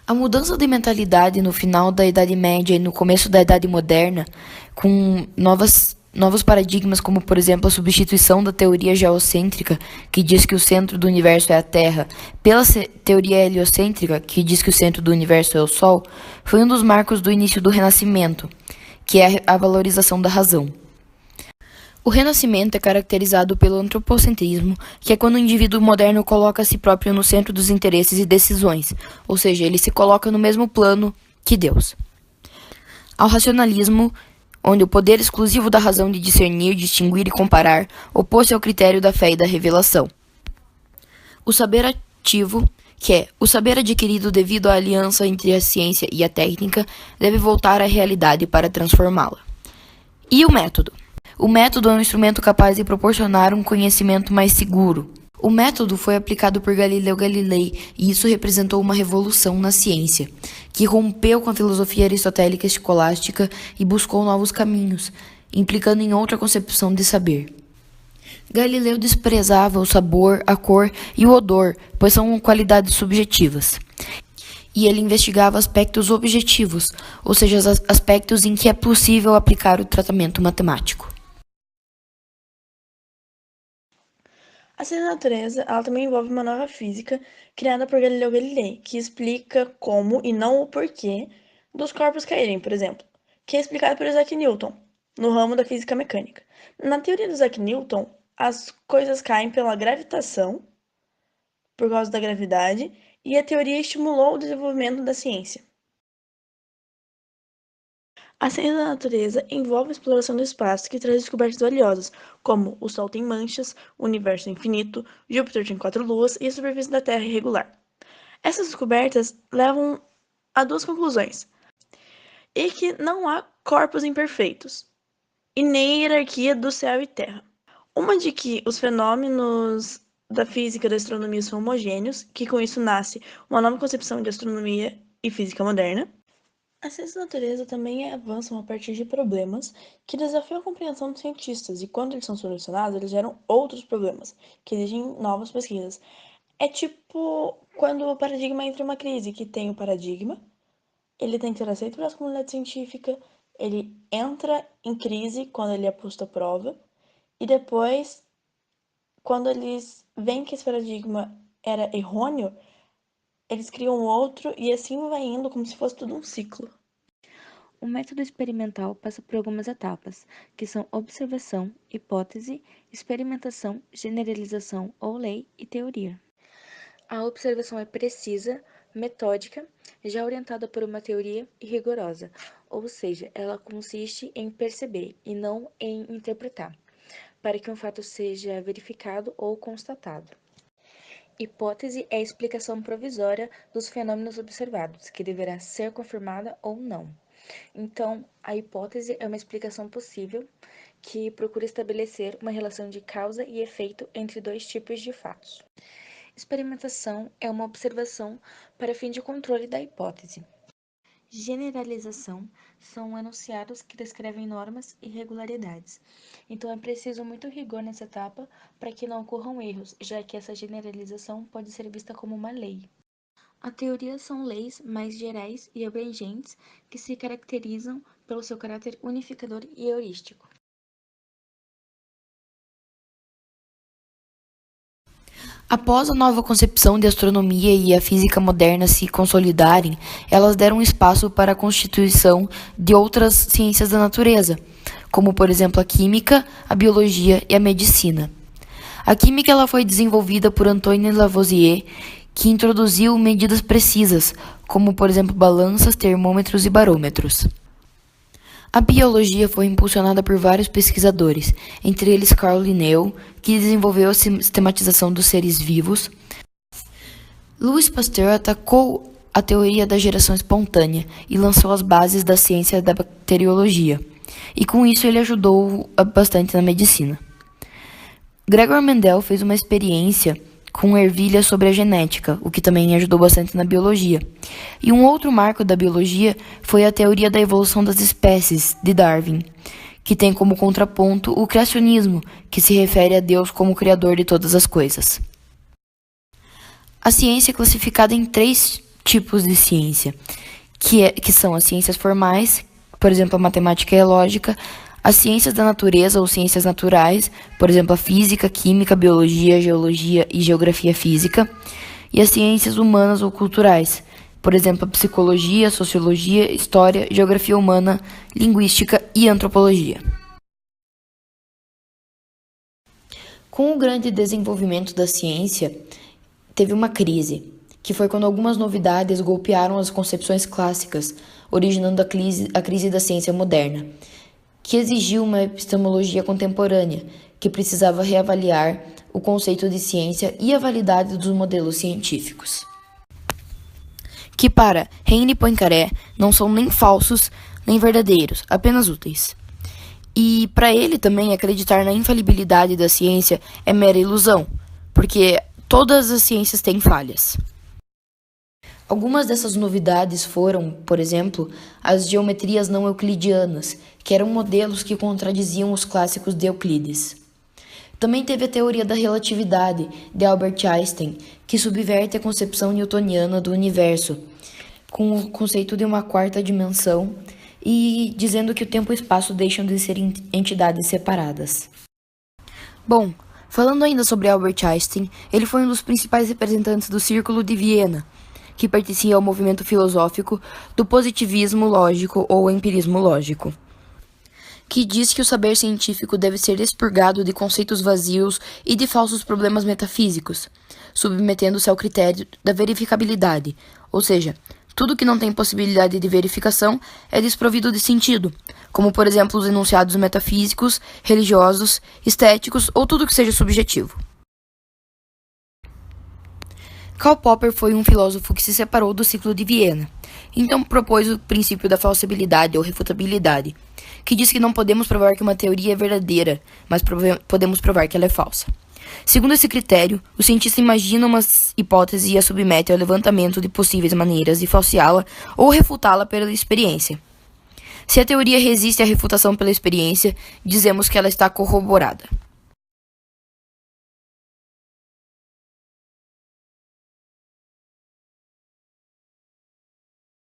A mudança de mentalidade no final da Idade Média e no começo da Idade Moderna, com novos paradigmas, como por exemplo a substituição da teoria geocêntrica, que diz que o centro do universo é a Terra, pela teoria heliocêntrica, que diz que o centro do universo é o Sol, foi um dos marcos do início do Renascimento, que é a valorização da razão. O Renascimento é caracterizado pelo antropocentrismo, que é quando o indivíduo moderno coloca a si próprio no centro dos interesses e decisões, ou seja, ele se coloca no mesmo plano que Deus. Ao racionalismo, onde o poder exclusivo da razão de discernir, distinguir e comparar opôs-se ao critério da fé e da revelação. O saber ativo, que é o saber adquirido devido à aliança entre a ciência e a técnica, deve voltar à realidade para transformá-la. E o método? O método é um instrumento capaz de proporcionar um conhecimento mais seguro. O método foi aplicado por Galileu Galilei e isso representou uma revolução na ciência, que rompeu com a filosofia aristotélica escolástica e buscou novos caminhos, implicando em outra concepção de saber. Galileu desprezava o sabor, a cor e o odor, pois são qualidades subjetivas. E ele investigava aspectos objetivos, ou seja, aspectos em que é possível aplicar o tratamento matemático. A ciência da natureza, ela também envolve uma nova física criada por Galileu Galilei, que explica como e não o porquê dos corpos caírem, por exemplo, que é explicado por Isaac Newton, no ramo da física mecânica. Na teoria do Isaac Newton, as coisas caem pela gravitação, por causa da gravidade, e a teoria estimulou o desenvolvimento da ciência. A ciência da natureza envolve a exploração do espaço que traz descobertas valiosas, como o Sol tem manchas, o universo é infinito, Júpiter tem 4 luas e a superfície da Terra é irregular. Essas descobertas levam a duas conclusões: e que não há corpos imperfeitos, e nem hierarquia do céu e terra. Uma de que os fenômenos da física e da astronomia são homogêneos, que com isso nasce uma nova concepção de astronomia e física moderna. A ciência da natureza também avançam a partir de problemas que desafiam a compreensão dos cientistas, e quando eles são solucionados, eles geram outros problemas, que exigem novas pesquisas. É tipo quando o paradigma entra em uma crise, que tem o paradigma, ele tem que ser aceito pela comunidade científica, ele entra em crise quando ele é posto à prova, e depois, quando eles veem que esse paradigma era errôneo, eles criam outro, e assim vai indo como se fosse tudo um ciclo. O método experimental passa por algumas etapas, que são observação, hipótese, experimentação, generalização ou lei e teoria. A observação é precisa, metódica, já orientada por uma teoria e rigorosa, ou seja, ela consiste em perceber e não em interpretar, para que um fato seja verificado ou constatado. Hipótese é a explicação provisória dos fenômenos observados, que deverá ser confirmada ou não. Então, a hipótese é uma explicação possível que procura estabelecer uma relação de causa e efeito entre dois tipos de fatos. Experimentação é uma observação para fim de controle da hipótese. Generalização são enunciados que descrevem normas e regularidades. Então, é preciso muito rigor nessa etapa para que não ocorram erros, já que essa generalização pode ser vista como uma lei. A teoria são leis mais gerais e abrangentes que se caracterizam pelo seu caráter unificador e heurístico. Após a nova concepção de astronomia e a física moderna se consolidarem, elas deram espaço para a constituição de outras ciências da natureza, como por exemplo a química, a biologia e a medicina. A química ela foi desenvolvida por Antoine Lavoisier, que introduziu medidas precisas, como por exemplo balanças, termômetros e barômetros. A biologia foi impulsionada por vários pesquisadores, entre eles Carl Linneu, que desenvolveu a sistematização dos seres vivos. Louis Pasteur atacou a teoria da geração espontânea e lançou as bases da ciência da bacteriologia, e com isso ele ajudou bastante na medicina. Gregor Mendel fez uma experiência com ervilha sobre a genética, o que também ajudou bastante na biologia. E um outro marco da biologia foi a teoria da evolução das espécies, de Darwin, que tem como contraponto o criacionismo, que se refere a Deus como criador de todas as coisas. A ciência é classificada em três tipos de ciência, que são as ciências formais, por exemplo, a matemática e a lógica, as ciências da natureza ou ciências naturais, por exemplo, a física, química, biologia, geologia e geografia física, e as ciências humanas ou culturais, por exemplo, a psicologia, sociologia, história, geografia humana, linguística e antropologia. Com o grande desenvolvimento da ciência, teve uma crise, que foi quando algumas novidades golpearam as concepções clássicas, originando a crise da ciência moderna, que exigiu uma epistemologia contemporânea, que precisava reavaliar o conceito de ciência e a validade dos modelos científicos, que para Henri Poincaré não são nem falsos nem verdadeiros, apenas úteis. E para ele também acreditar na infalibilidade da ciência é mera ilusão, porque todas as ciências têm falhas. Algumas dessas novidades foram, por exemplo, as geometrias não euclidianas, que eram modelos que contradiziam os clássicos de Euclides. Também teve a teoria da relatividade, de Albert Einstein, que subverte a concepção newtoniana do universo, com o conceito de uma quarta dimensão e dizendo que o tempo e o espaço deixam de ser entidades separadas. Bom, falando ainda sobre Albert Einstein, ele foi um dos principais representantes do Círculo de Viena, que pertencia ao movimento filosófico do positivismo lógico ou empirismo lógico, que diz que o saber científico deve ser expurgado de conceitos vazios e de falsos problemas metafísicos, submetendo-se ao critério da verificabilidade, ou seja, tudo que não tem possibilidade de verificação é desprovido de sentido, como por exemplo os enunciados metafísicos, religiosos, estéticos ou tudo que seja subjetivo. Karl Popper foi um filósofo que se separou do Ciclo de Viena, então propôs o princípio da falsibilidade ou refutabilidade, que diz que não podemos provar que uma teoria é verdadeira, mas podemos provar que ela é falsa. Segundo esse critério, o cientista imagina uma hipótese e a submete ao levantamento de possíveis maneiras de falseá-la ou refutá-la pela experiência. Se a teoria resiste à refutação pela experiência, dizemos que ela está corroborada.